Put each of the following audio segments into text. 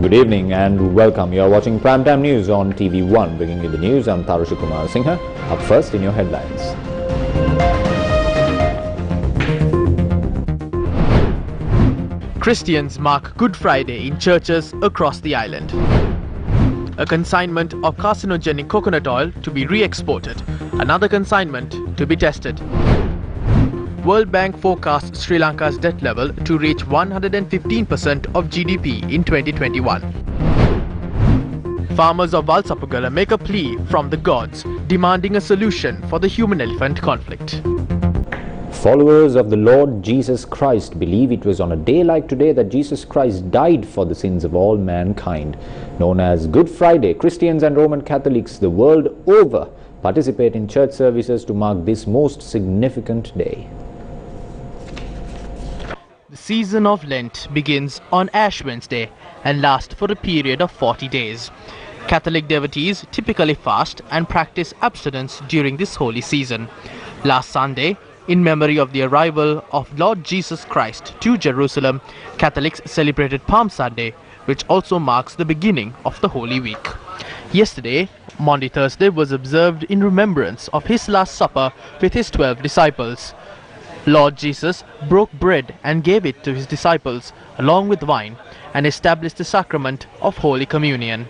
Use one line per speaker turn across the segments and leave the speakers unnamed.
Good evening and welcome. You are watching Primetime News on TV1. Bringing you the news, I'm Tarusha Kumar Singha. Up first in your headlines.
Christians mark Good Friday in churches across the island. A consignment of carcinogenic coconut oil to be re-exported. Another consignment to be tested. World Bank forecasts Sri Lanka's debt level to reach 115% of GDP in 2021. Farmers of Valsapugala make a plea from the gods, demanding a solution for the human-elephant conflict.
Followers of the Lord Jesus Christ believe it was on a day like today that Jesus Christ died for the sins of all mankind. Known as Good Friday, Christians and Roman Catholics the world over participate in church services to mark this most significant day.
The season of Lent begins on Ash Wednesday and lasts for a period of 40 days. Catholic devotees typically fast and practice abstinence during this holy season. Last Sunday, in memory of the arrival of Lord Jesus Christ to Jerusalem, Catholics celebrated Palm Sunday, which also marks the beginning of the Holy Week. Yesterday, Maundy Thursday, was observed in remembrance of his Last Supper with his 12 disciples. Lord Jesus broke bread and gave it to his disciples along with wine and established the sacrament of Holy Communion.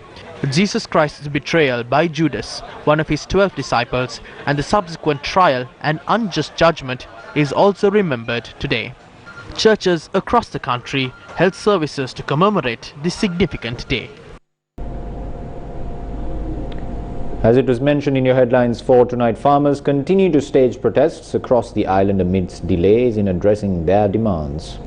Jesus Christ's betrayal by Judas, one of his 12 disciples, and the subsequent trial and unjust judgment is also remembered today. Churches across the country held services to commemorate this significant day.
As it was mentioned in your headlines for tonight, farmers continue to stage protests across the island amidst delays in addressing their demands.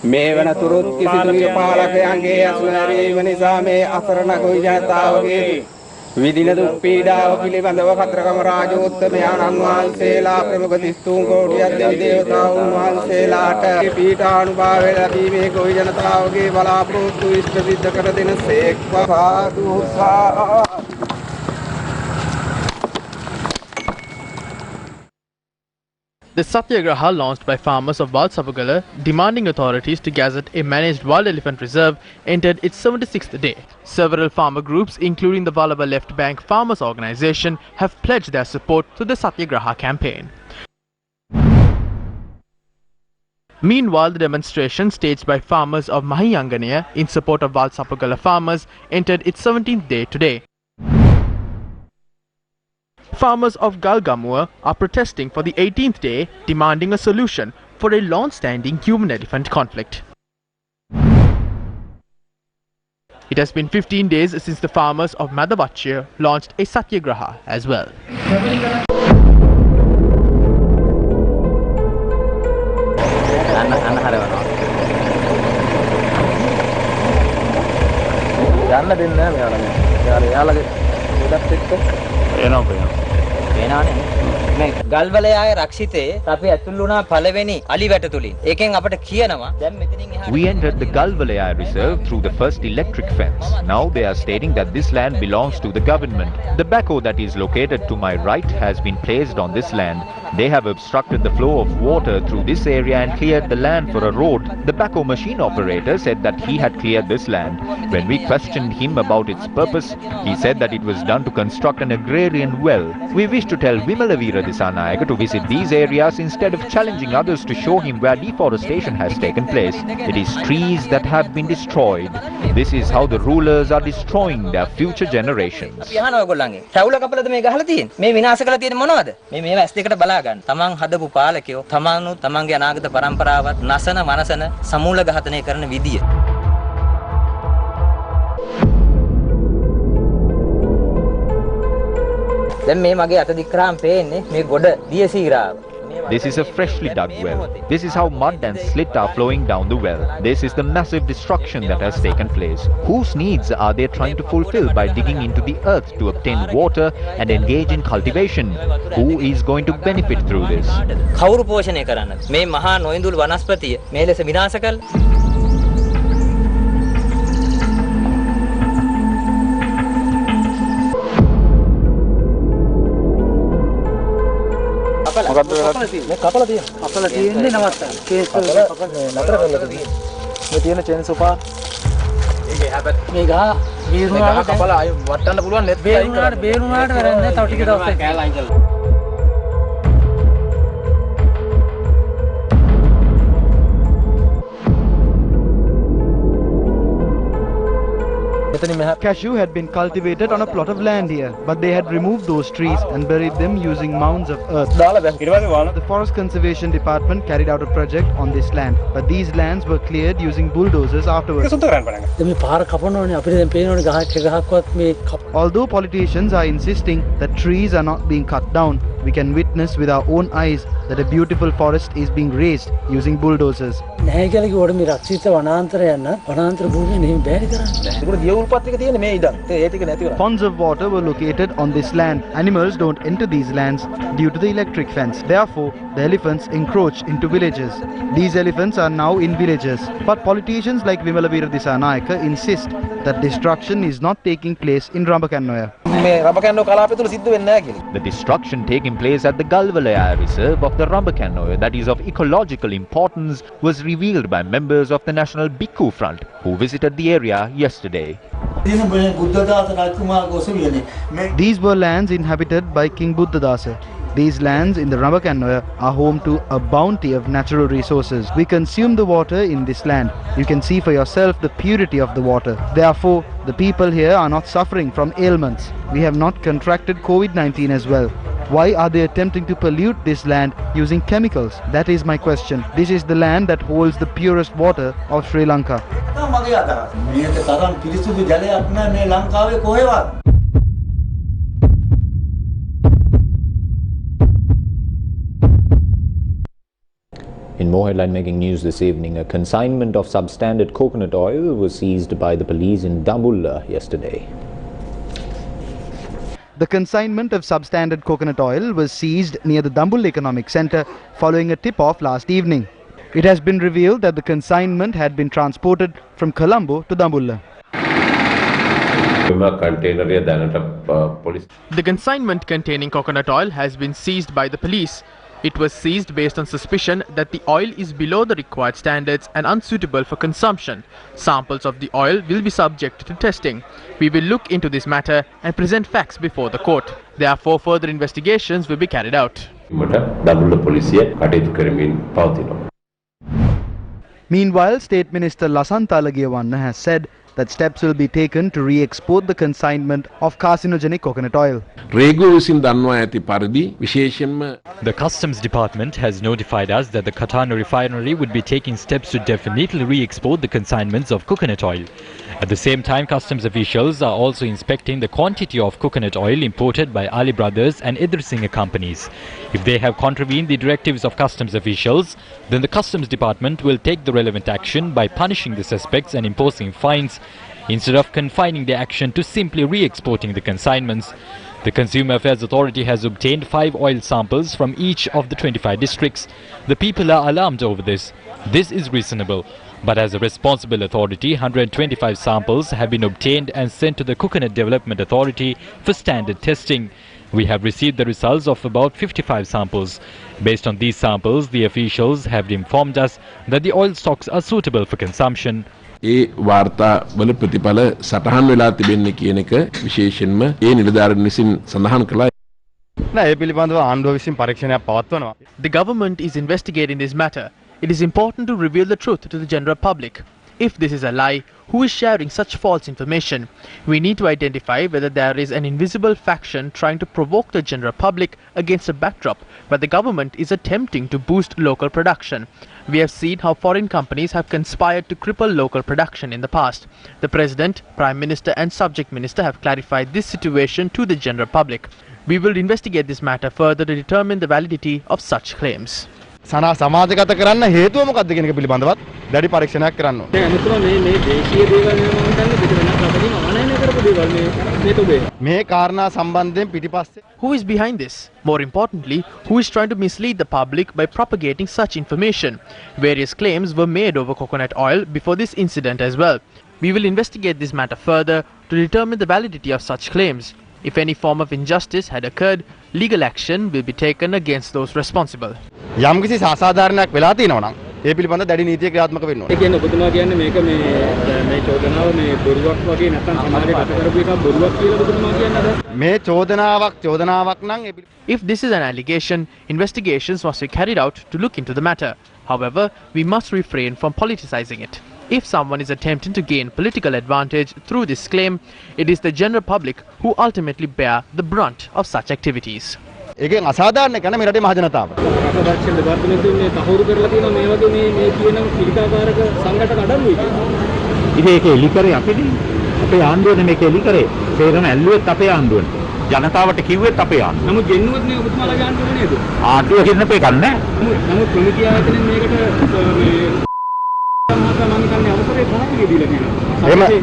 මේ වන තුරුත් කිසිදු පාලකයන්ගේ අසුනරීම නිසා මේ අසරණ ගොවි ජනතාවගේ විදින දුක් පීඩාව පිළිබඳව කතරගම රාජෝත්තමයන්න් වහන්සේලා ප්‍රමුඛ 33 කෝටියක් දෙවි දේවතාවුන් වහන්සේලාට පීඨානුභාවය ලැබීමේ ගොවි ජනතාවගේ බලාපොරොත්තු ඉෂ්ට සිද්ධ කර දෙන සේක්වා සාදු සා.
The Satyagraha launched by farmers of Valsapugala demanding authorities to gazette a managed wild elephant reserve entered its 76th day. Several farmer groups, including the Valaba Left Bank Farmers Organization, have pledged their support to the Satyagraha campaign. Meanwhile, the demonstration staged by farmers of Mahiyanganaya in support of Valsapugala farmers entered its 17th day today. Farmers of Galgamua are protesting for the 18th day, demanding a solution for a long-standing human-elephant conflict. It has been 15 days since the farmers of Madhavachya launched a Satyagraha as well.
ගල්වලයාගේ රක්ෂිතේ අපි ඇතුළු වුණා පළවෙනි අලි වැට තුලින්. ඒකෙන් අපට කියනවා දැන් මෙතනින් එහාට
We entered the Galvalaya reserve through the first electric fence. Now they are stating that this land belongs to the government. The backhoe that is located to my right has been placed on this land. They have obstructed the flow of water through this area and cleared the land for a road. The backhoe machine operator said that he had cleared this land. When we questioned him about its purpose, he said that it was done to construct an agrarian well. We wish to tell Vimalaveera Disanayaka to visit these areas instead of challenging others to show him where deforestation has taken place. It is trees that have been destroyed. This is how the rulers are destroying their future generations.
අපි අහනවා ඔයගොල්ලන්ගේ. රැවුල කපලද මේ ගහලා තියෙන්නේ? මේ විනාශ කරලා තියෙන්නේ මොනවද? මේවා ඇස් දෙකට බලා ගන්න. තමන් හදපු පාලකයෝ තමන්ු තමන්ගේ අනාගත පරම්පරාවත් නසන මනසන සමූල ඝාතනය කරන විදිය. දැන් මේ මගේ අත දික් කරාම පේන්නේ මේ ගොඩ දියසීරාව.
This is a freshly dug well. This is how mud and slit are flowing down the well. This is the massive destruction that has taken place. Whose needs are they trying to fulfill by digging into the earth to obtain water and engage in cultivation? Who is going to benefit through this?
කවුරු පෝෂණය කරන්නද? මේ මහා නොඉඳුල් වනස්පතිය මේ ලෙස විනාශ කළා.
මොකද්ද වෙලා
මේ කපලා තියෙන්නේ නවත්තන්න. කේස් වල නතර කරලා තියෙන්නේ. මේ තියෙන චේන් සෝපා මේ ගහ බේරුණාට කපලා ආයෙ වටන්න පුළුවන් net බේරුණාට වැරෙන්නේ තව ටික දවසක් කෑලා අයින් කළා.
Cashew had been cultivated on a plot of land here, but they had removed those trees and buried them using mounds of earth. The Forest Conservation Department carried out a project on this land, but these lands were cleared using bulldozers afterwards. Although politicians are insisting that trees are not being cut down, we can witness with our own eyes that a beautiful forest is being raised using bulldozers. Ponds of water were located on this land. Animals don't enter these lands due to the electric fence. Therefore, the elephants encroach into villages. These elephants are now in villages. But politicians like Vimalavira Disanayaka insist that destruction is not taking place in Rambakanoya.
The destruction taking place at the Galvalaya Reserve of the Rambakanoya, that is of ecological importance, was revealed by members of the National Bhikkhu Front who visited the area yesterday.
These were lands inhabited by King Buddhadasa. These lands in the Rambakanoya are home to a bounty of natural resources. We consume the water in this land. You can see for yourself the purity of the water. Therefore, the people here are not suffering from ailments. We have not contracted COVID-19 as well. Why are they attempting to pollute this land using chemicals? That is my question. This is the land that holds the purest water of Sri Lanka.
In more headline-making news this evening, a consignment of substandard coconut oil was seized by the police in Dambulla yesterday.
The consignment of substandard coconut oil was seized near the Dambulla Economic Centre following a tip-off last evening. It has been revealed that the consignment had been transported from Colombo to Dambulla.
The consignment containing coconut oil has been seized by the police. It was seized based on suspicion that the oil is below the required standards and unsuitable for consumption. Samples of the oil will be subject to testing. We will look into this matter and present facts before the court. Therefore, further investigations will be carried out.
Meanwhile, State Minister Lasantha Lagayawanna has said that steps will be taken to re-export the consignment of carcinogenic coconut oil.
The Customs Department has notified us that the Katana refinery would be taking steps to definitely re-export the consignments of coconut oil. At the same time, customs officials are also inspecting the quantity of coconut oil imported by Ali Brothers and Idrisinga companies. If they have contravened the directives of customs officials, then the Customs Department will take the relevant action by punishing the suspects and imposing fines, instead of confining the action to simply re-exporting the consignments. The Consumer Affairs Authority has obtained 5 oil samples from each of the 25 districts. The people are alarmed over this. This is reasonable. But as a responsible authority, 125 samples have been obtained and sent to the Coconut Development Authority for standard testing. We have received the results of about 55 samples. Based on these samples, the officials have informed us that the oil stocks are suitable for consumption.
වාර්තා වල ප්‍රතිඵල සටහන් වෙලා තිබෙන්නේ කියන එක විශේෂයෙන්ම ඒ නිලධාරීන් විසින් සඳහන් කළා.
ඒ පිළිබඳව ආණ්ඩුව විසින් පරීක්ෂණයක් පවත්වනවා.
The government is investigating this matter. It is important to reveal the truth to the general public. If this is a lie, who is sharing such false information? We need to identify whether there is an invisible faction trying to provoke the general public against a backdrop where the government is attempting to boost local production. We have seen how foreign companies have conspired to cripple local production in the past. The President, Prime Minister and Subject Minister have clarified this situation to the general public. We will investigate this matter further to determine the validity of such claims.
සමාජගත කරන්න හේතුව මොකක්ද කියන එක පිළිබඳවත් දැඩි පරීක්ෂණයක් කරන්න ඕනේ.
දැන් අනිතම මේ දේශීය දේවල් නෙමෙයි හිතන්නේ පිට වෙනත් රටකින් අනයනය කරපු දේවල් මේ තොබේ.
මේ කාරණා සම්බන්ධයෙන් පිටිපස්සේ
Who is behind this? More importantly, who is trying to mislead the public by propagating such information? Various claims were made over coconut oil before this incident as well. We will investigate this matter further to determine the validity of such claims. If any form of injustice had occurred, legal action will be taken against those responsible.
යම්කිසි අසාධාරණයක් වෙලා තියෙනවා නම් ඒ පිළිබඳ දැඩි නීතිය ක්‍රියාත්මක වෙන්න ඕනේ.
ඒ කියන්නේ ඔබතුමා කියන්නේ මේක මේ චෝදනාව මේ බොරුවක් වගේ නැත්නම් සමාජයට අත කරපු එකක් බොරුවක් කියලා ඔබතුමා කියන්නේ
මේ චෝදනාවක් නම්
If this is an allegation, investigations must be carried out to look into the matter. However, we must refrain from politicizing it. If someone is attempting to gain political advantage through this claim, it is the general public who ultimately bear the brunt of such activities.
ඒකෙන් අසාධාරණ කරන මේ රටේ මහ ජනතාව.
රටාරක්ෂණ දෙපාර්තමේන්තුවේ මේ තහවුරු කරලා තියෙනවා මේ වගේ මේ කියන පිළිකාකාරක සංඝටක අඩංගුයි කියලා.
ඉතින් ඒක එලි කරේ අපේ ආණ්ඩුවනේ මේක එලි කරේ. තේරෙන ඇල්ලුවෙත් අපේ ආණ්ඩුවනේ. ජනතාවට කිව්වෙත් අපේ ආණ්ඩුව.
නමුත් ගෙන්නුවත් නේ ඔබතුමාලාගේ ආණ්ඩුව නේද?
ආණ්ඩුව කියන එකක් නැහැ.
නමුත් ප්‍රමිතිය ආයතනෙන් මේකට මේ මම කියන්නේ අවසරේ සහතිකය දීලා තියෙනවා.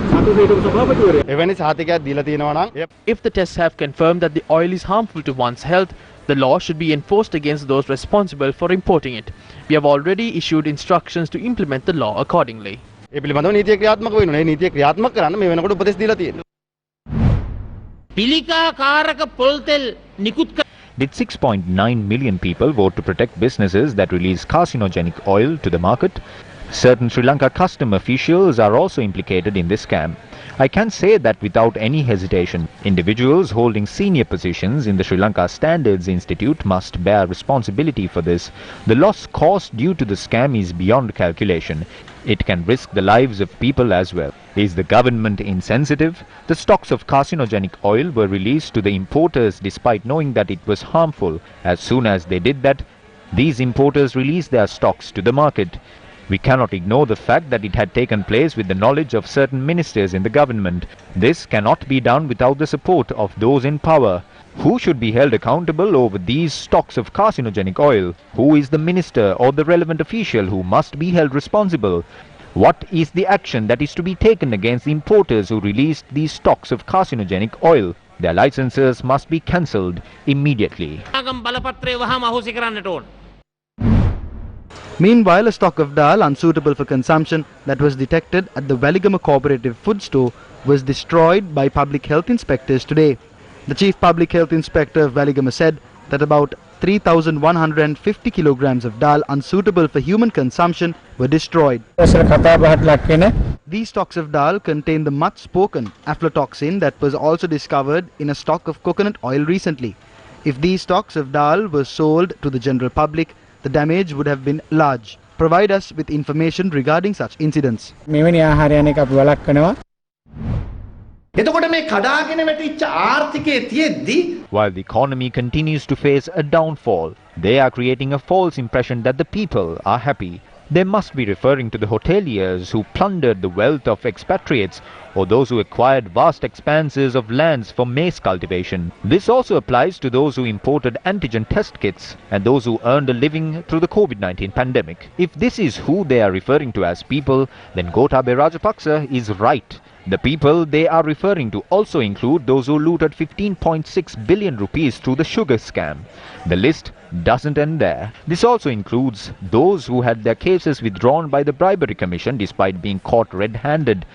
සතුටේට සභාපතිවරයා.
එවැනි සහතිකයක් දීලා තියෙනවා නම්
If the tests have confirmed that the oil is harmful to one's health, the law should be enforced against those responsible for importing it. We have already issued instructions to implement the law accordingly.
ඒ පිළිබඳව නීතිය ක්‍රියාත්මක වෙන්න ඕනේ. ඒ නීතිය ක්‍රියාත්මක කරන්න මේ වෙනකොට උපදෙස් දීලා තියෙනවා.
පිළිකාකාරක පොල් තෙල් නිකුත්
Did 6.9 million people vote to protect businesses that release carcinogenic oil to the market? Certain Sri Lanka custom officials are also implicated in this scam. I can say that without any hesitation, individuals holding senior positions in the Sri Lanka Standards Institute must bear responsibility for this. The loss caused due to the scam is beyond calculation. It can risk the lives of people as well. Is the government insensitive? The stocks of carcinogenic oil were released to the importers despite knowing that it was harmful. As soon as they did that, these importers released their stocks to the market. We cannot ignore the fact that it had taken place with the knowledge of certain ministers in the government. This cannot be done without the support of those in power. Who should be held accountable over these stocks of carcinogenic oil? Who is the minister or the relevant official who must be held responsible? What is the action that is to be taken against the importers who released these stocks of carcinogenic oil? Their licenses must be cancelled immediately.
Meanwhile, a stock of dal unsuitable for consumption that was detected at the Waligama Cooperative Food Store was destroyed by public health inspectors today. The Chief Public Health Inspector of Waligama said that about 3,150 kilograms of dal unsuitable for human consumption were destroyed. These stocks of dal contain the much spoken aflatoxin that was also discovered in a stock of coconut oil recently. If these stocks of dal were sold to the general public, the damage would have been large. Provide us with information regarding such incidents.
මෙවැනි ආහාරයන් එක අපි වළක්වනවා.
එතකොට මේ කඩාගෙන වැටිච්ච ආර්ථිකයේ තියෙද්දි
While the economy continues to face a downfall, they are creating a false impression that the people are happy. They must be referring to the hoteliers who plundered the wealth of expatriates or those who acquired vast expanses of lands for maize cultivation. This also applies to those who imported antigen test kits and those who earned a living through the COVID-19 pandemic. If this is who they are referring to as people, then Gotabaya Rajapaksa is right. The people they are referring to also include those who looted 15.6 billion rupees through the sugar scam. The list doesn't end there. This also includes those who had their cases withdrawn by the bribery commission despite being caught red-handed.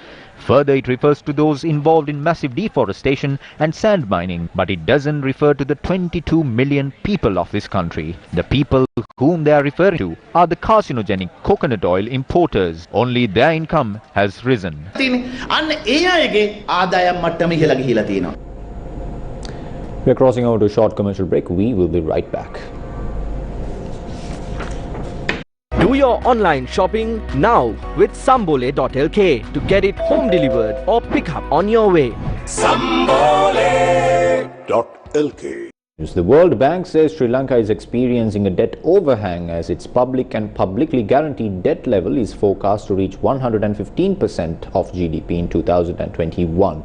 Further, it refers to those involved in massive deforestation and sand mining, but it doesn't refer to the 22 million people of this country. The people whom they are referring to are the carcinogenic coconut oil importers. Only their income has risen.
අන්න ඒ අයගේ ආදායම් මට්ටම ඉහළ ගිහිලා තියෙනවා.
We are crossing over to a short commercial break. We will be right back.
Do your online shopping now with Sambole.lk to get it home delivered or pick up on your way.
Sambole.lk.
The World Bank says Sri Lanka is experiencing a debt overhang as its public and publicly guaranteed debt level is forecast to reach 115% of GDP in 2021.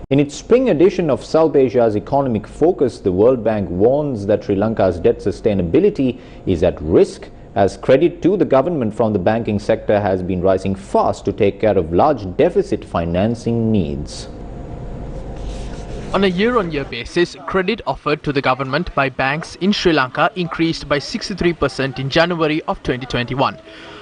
In its spring edition of South Asia's Economic Focus, the World Bank warns that Sri Lanka's debt sustainability is at risk as credit to the government from the banking sector has been rising fast to take care of large deficit financing needs.
On a year-on-year basis, credit offered to the government by banks in Sri Lanka increased by 63% in January of 2021.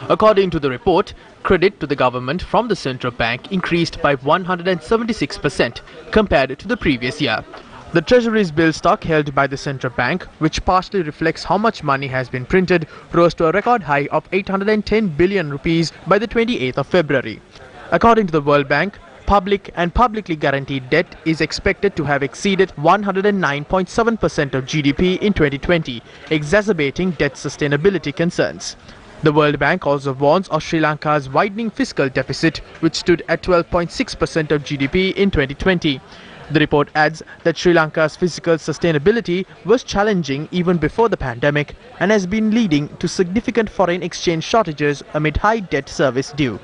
According to the report, credit to the government from the central bank increased by 176% compared to the previous year. The Treasury's bill stock held by the central bank, which partially reflects how much money has been printed, rose to a record high of 810 billion rupees by the 28th of February. According to the World Bank, public and publicly guaranteed debt is expected to have exceeded 109.7% of GDP in 2020, exacerbating debt sustainability concerns. The World Bank also warns of Sri Lanka's widening fiscal deficit, which stood at 12.6% of GDP in 2020. The report adds that Sri Lanka's fiscal sustainability was challenging even before the pandemic and has been leading to significant foreign exchange shortages amid high debt service due.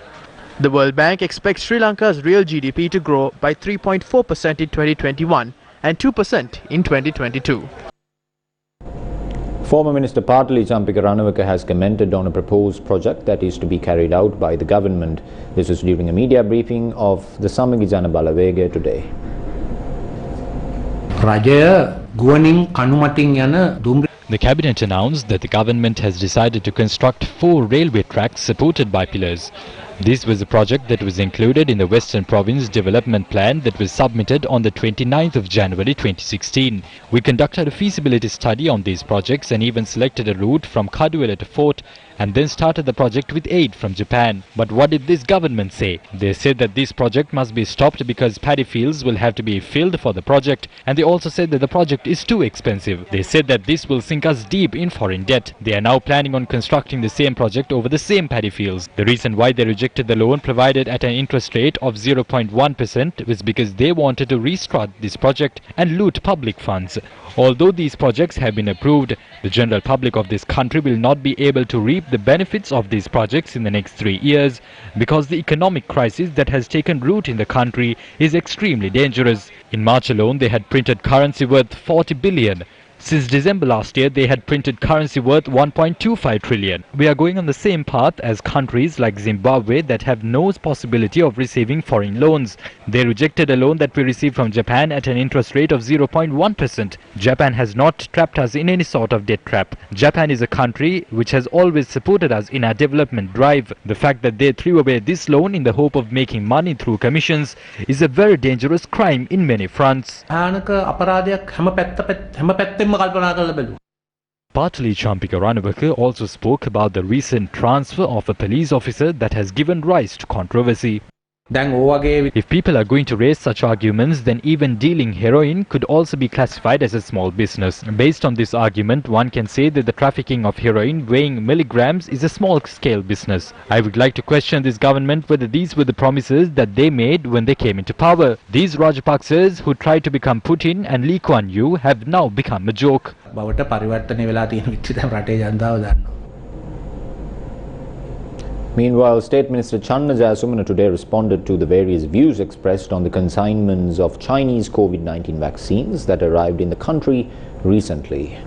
The World Bank expects Sri Lanka's real GDP to grow by 3.4% in 2021 and 2% in 2022.
Former Minister Patali Champika has commented on a proposed project that is to be carried out by the government. This was during a media briefing of the Samagi Jana Balawega today.
The cabinet announced that the government has decided to construct 4 railway tracks supported by pillars. This was a project that was included in the Western Province Development Plan that was submitted on the 29th of January 2016. We conducted a feasibility study on these projects and even selected a route from Kaduela to Fort and then started the project with aid from Japan. But what did this government say? They said that this project must be stopped because paddy fields will have to be filled for the project, and they also said that the project is too expensive. They said that this will sink us deep in foreign debt. They are now planning on constructing the same project over the same paddy fields. The reason why they rejected the loan provided at an interest rate of 0.1% was because they wanted to restart this project and loot public funds. Although these projects have been approved, the general public of this country will not be able to reap the benefits of these projects in the next 3 years because the economic crisis that has taken root in the country is extremely dangerous. In March alone, they had printed currency worth 40 billion. Since December last year, they had printed currency worth 1.25 trillion. We are going on the same path as countries like Zimbabwe that have no possibility of receiving foreign loans. They rejected a loan that we received from Japan at an interest rate of 0.1%. Japan has not trapped us in any sort of debt trap. Japan is a country which has always supported us in our development drive. The fact that they threw away this loan in the hope of making money through commissions is a very dangerous crime in many fronts. Patali Champika Ranawaka also spoke about the recent transfer of a police officer that has given rise to controversy. If people are going to raise such arguments, then even dealing heroin could also be classified as a small business. Based on this argument, one can say that the trafficking of heroin weighing milligrams is a small-scale business. I would like to question this government whether these were the promises that they made when they came into power. These Rajapaksas who tried to become Putin and Lee Kuan Yew have now become a joke.
Meanwhile, State Minister Channa Jayasumana today responded to the various views expressed on the consignments of Chinese COVID-19 vaccines that arrived in the country recently.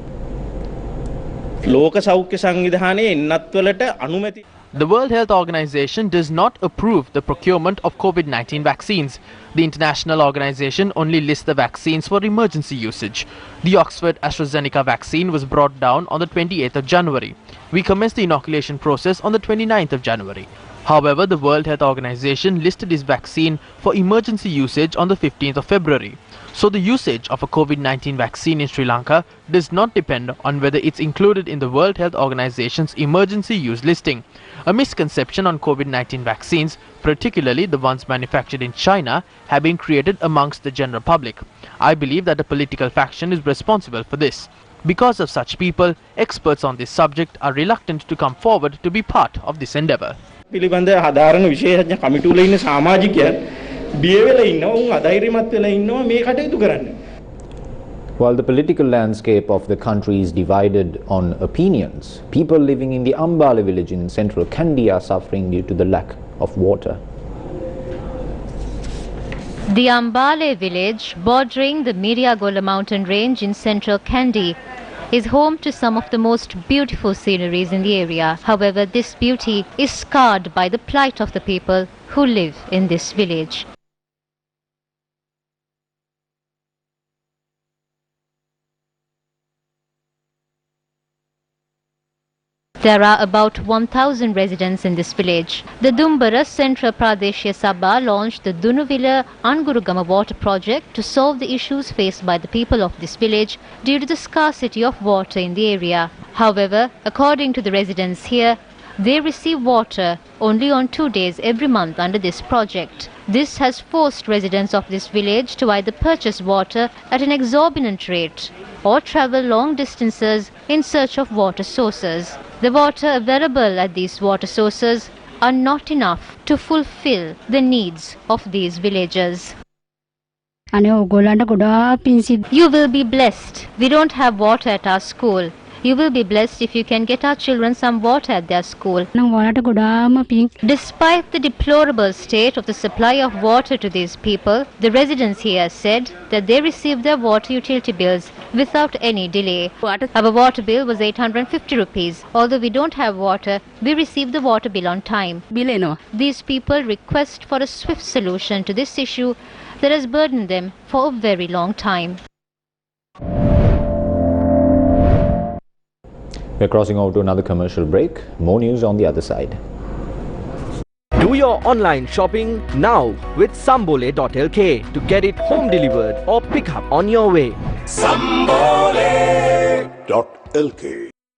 The World Health Organization does not approve the procurement of COVID-19 vaccines. The international organization only lists the vaccines for emergency usage. The Oxford AstraZeneca vaccine was brought down on the 28th of January. We commenced the inoculation process on the 29th of January. However, the World Health Organization listed this vaccine for emergency usage on the 15th of February. So the usage of a COVID-19 vaccine in Sri Lanka does not depend on whether it's included in the World Health Organization's emergency use listing. A misconception on COVID-19 vaccines, particularly the ones manufactured in China, have been created amongst the general public. I believe that a political faction is responsible for this. Because of such people, experts on this subject are reluctant to come forward to be part of this endeavor.
While the political landscape of the country is divided on opinions, people living in the Ambala village in central Kandy are suffering due to the lack of water.
The Ambale village, bordering the Miriagola mountain range in central Kandy, is home to some of the most beautiful sceneries in the area. However, this beauty is scarred by the plight of the people who live in this village. There are about 1,000 residents in this village. The Dumbara Central Pradeshya Sabha launched the Dunuvila Angurugama water project to solve the issues faced by the people of this village due to the scarcity of water in the area. However, according to the residents here, they receive water only on 2 days every month under this project. This has forced residents of this village to either purchase water at an exorbitant rate or travel long distances in search of water sources. The water available at these water sources are not enough to fulfill the needs of these villagers. You will be blessed. We don't have water at our school. You will be blessed if you can get our children some water at their school. Despite the deplorable state of the supply of water to these people, the residents here said that they received their water utility bills without any delay. Our water bill was 850 rupees. Although we don't have water, we receive the water bill on time. These people request for a swift solution to this issue that has burdened them for a very long time.
We're crossing over to another commercial break. More news on the other side.
Do your online shopping now with Sambole.lk to get it home delivered or pick up on your way.
Sambole.lk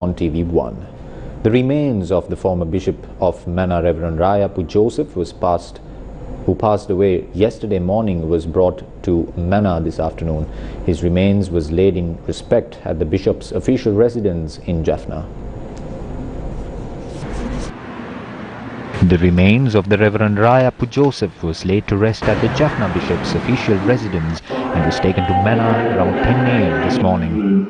On TV1. The remains of the former Bishop of Mana, Reverend Rayapu Joseph, who passed away yesterday morning, was brought to Mana this afternoon. His remains was laid in respect at the Bishop's official residence in Jaffna. The remains of the Reverend Rayapu Joseph was laid to rest at the Jaffna Bishop's official residence and was taken to Mana around 10 a.m. this morning.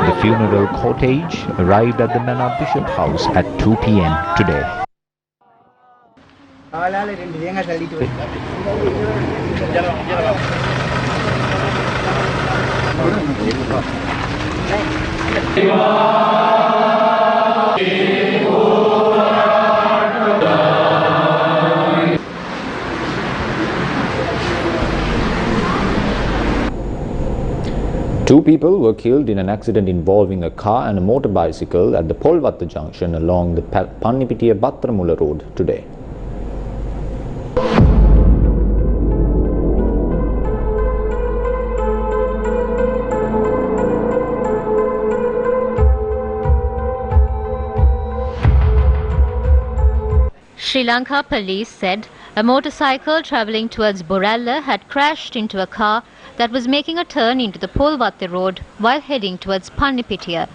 The funeral cortege arrived at the Mana Bishop House at 2 p.m. today. Two people were killed in an accident involving a car and a motorbicycle at the Polvatta junction along the Pannipitiya Batramula road today.
Sri Lanka police said a motorcycle travelling towards Boralla had crashed into a car that was making a turn into the Polvatte road while heading towards Pannipitiya.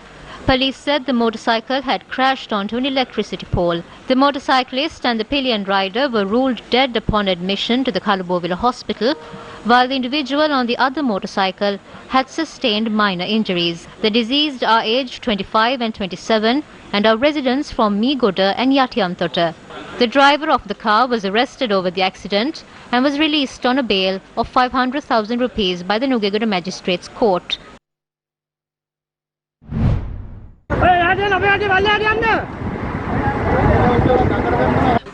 Police said the motorcycle had crashed onto an electricity pole. The motorcyclist and the pillion rider were ruled dead upon admission to the Kalubovila hospital, while the individual on the other motorcycle had sustained minor injuries. The deceased are aged 25 and 27 and are residents from Meegoda and Yatiyantota. The driver of the car was arrested over the accident and was released on a bail of 500,000 rupees by the Nugegada Magistrates Court.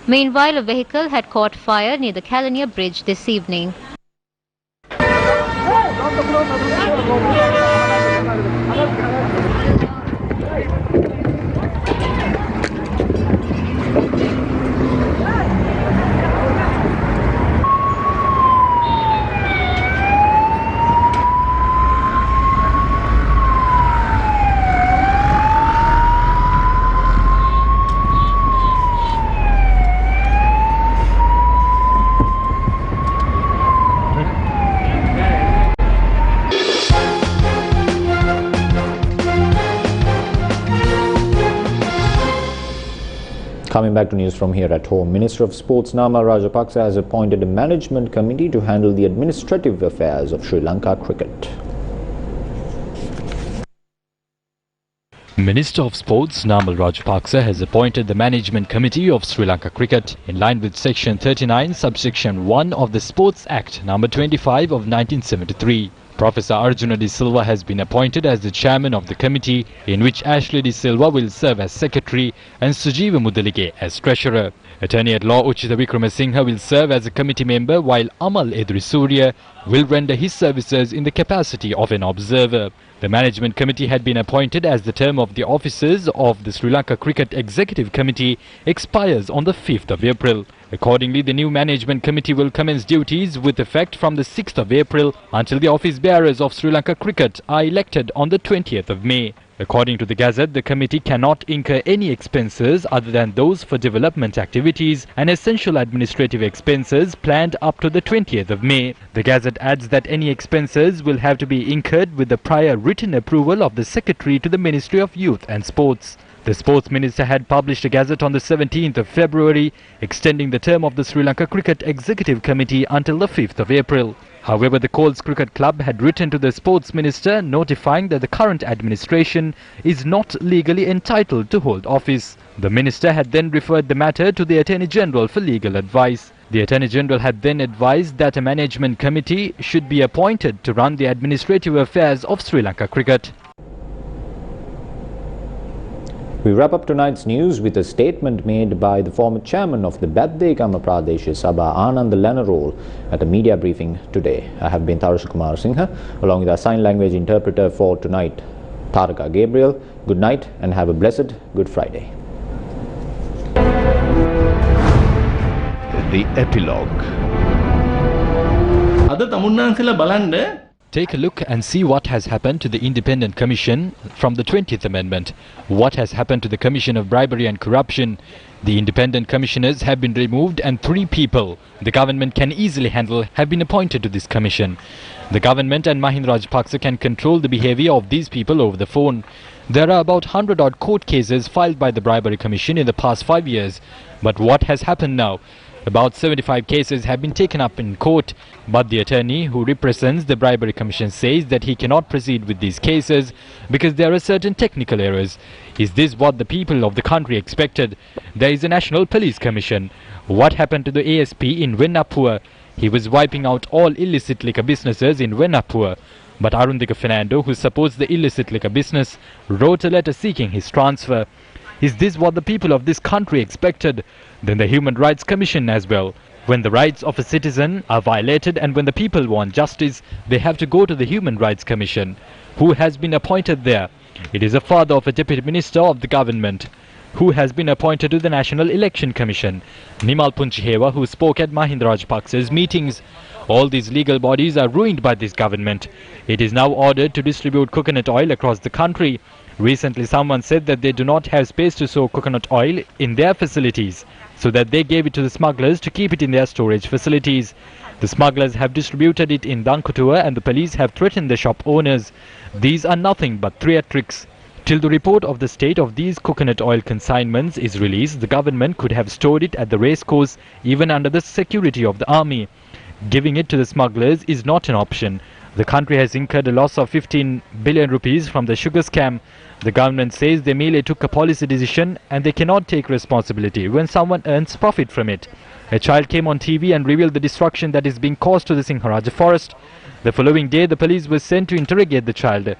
Meanwhile, a vehicle had caught fire near the Kalania Bridge this evening.
Coming back to news from here at home, Minister of Sports Nama Rajapaksa has appointed a management committee to handle the administrative affairs of Sri Lanka cricket.
Minister of Sports Namal Rajapaksa has appointed the Management Committee of Sri Lanka Cricket in line with Section 39, Subsection 1 of the Sports Act number 25 of 1973. Professor Arjuna De Silva has been appointed as the chairman of the committee, in which Ashley De Silva will serve as secretary and Sujeeva Mudalige as treasurer. Attorney at law Uchitha Wickramasinghe will serve as a committee member, while Amal Edrisuriya will render his services in the capacity of an observer. The management committee had been appointed as the term of the officers of the Sri Lanka Cricket Executive Committee expires on the 5th of April. Accordingly, the new management committee will commence duties with effect from the 6th of April until the office bearers of Sri Lanka Cricket are elected on the 20th of May. According to the Gazette, the committee cannot incur any expenses other than those for development activities and essential administrative expenses planned up to the 20th of May. The Gazette adds that any expenses will have to be incurred with the prior written approval of the Secretary to the Ministry of Youth and Sports. The Sports Minister had published a Gazette on the 17th of February, extending the term of the Sri Lanka Cricket Executive Committee until the 5th of April. However, the Coles Cricket Club had written to the Sports Minister notifying that the current administration is not legally entitled to hold office. The Minister had then referred the matter to the Attorney General for legal advice. The Attorney General had then advised that a management committee should be appointed to run the administrative affairs of Sri Lanka cricket.
We wrap up tonight's news with a statement made by the former chairman of the Baddegama Pradesh Sabha, Anand Lanarol, at a media briefing today. I have been Tarusha Kumar Singha, along with our sign language interpreter for tonight, Taraka Gabriel. Good night and have a blessed Good Friday. The Epilogue.
Take a look and see what has happened to the Independent Commission from the 20th Amendment. What has happened to the Commission of Bribery and Corruption? The independent commissioners have been removed and 3 people the government can easily handle have been appointed to this commission. The government and Mahinda Rajapaksa can control the behavior of these people over the phone. There are about 100-odd court cases filed by the Bribery Commission in the past 5 years. But what has happened now? About 75 cases have been taken up in court, but the attorney who represents the Bribery Commission says that he cannot proceed with these cases because there are certain technical errors. Is this what the people of the country expected? There is a National Police Commission. What happened to the ASP in Venapur? He was wiping out all illicit liquor businesses in Venapur. But Arundika Fernando, who supports the illicit liquor business, wrote a letter seeking his transfer. Is this what the people of this country expected? Then the Human Rights Commission as well. When the rights of a citizen are violated and when the people want justice, they have to go to the Human Rights Commission. Who has been appointed there? It is a father of a deputy minister of the government. Who has been appointed to the National Election Commission? Nimal Punchihewa, who spoke at Mahinda Rajapaksa's meetings. All these legal bodies are ruined by this government. It is now ordered to distribute coconut oil across the country. Recently someone said that they do not have space to store coconut oil in their facilities, so that they gave it to the smugglers to keep it in their storage facilities. The smugglers have distributed it in Dankutua and the police have threatened the shop owners. These are nothing but theatrics. Till the report of the state of these coconut oil consignments is released, the government could have stored it at the racecourse even under the security of the army. Giving it to the smugglers is not an option. The country has incurred a loss of 15 billion rupees from the sugar scam. The government says they merely took a policy decision and they cannot take responsibility when someone earns profit from it. A child came on TV and revealed the destruction that is being caused to the Singharaja forest. The following day, the police was sent to interrogate the child.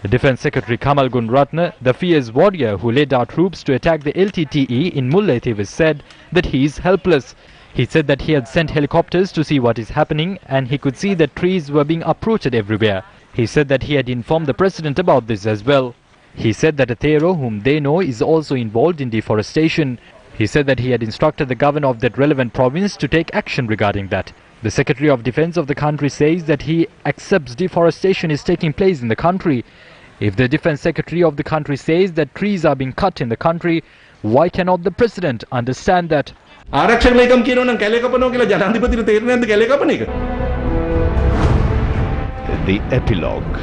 Defence Secretary Kamal Gunratne, the fierce warrior who led our troops to attack the LTTE in Mullaitivis, said that he is helpless. He said that he had sent helicopters to see what is happening and he could see that trees were being uprooted everywhere. He said that he had informed the president about this as well. He said that a Thero whom they know is also involved in deforestation. He said that he had instructed the governor of that relevant province to take action regarding that. The Secretary of Defence of the country says that he accepts deforestation is taking place in the country. If the Defence Secretary of the country says that trees are being cut in the country, why cannot the president understand that?
ආරක්ෂක ලේකම් කියනවා නම් කැලේ කපනවා කියලා ජනාධිපතිට තේරෙන්නේ නැද්ද කැලේ කපන එක?
The Epilogue.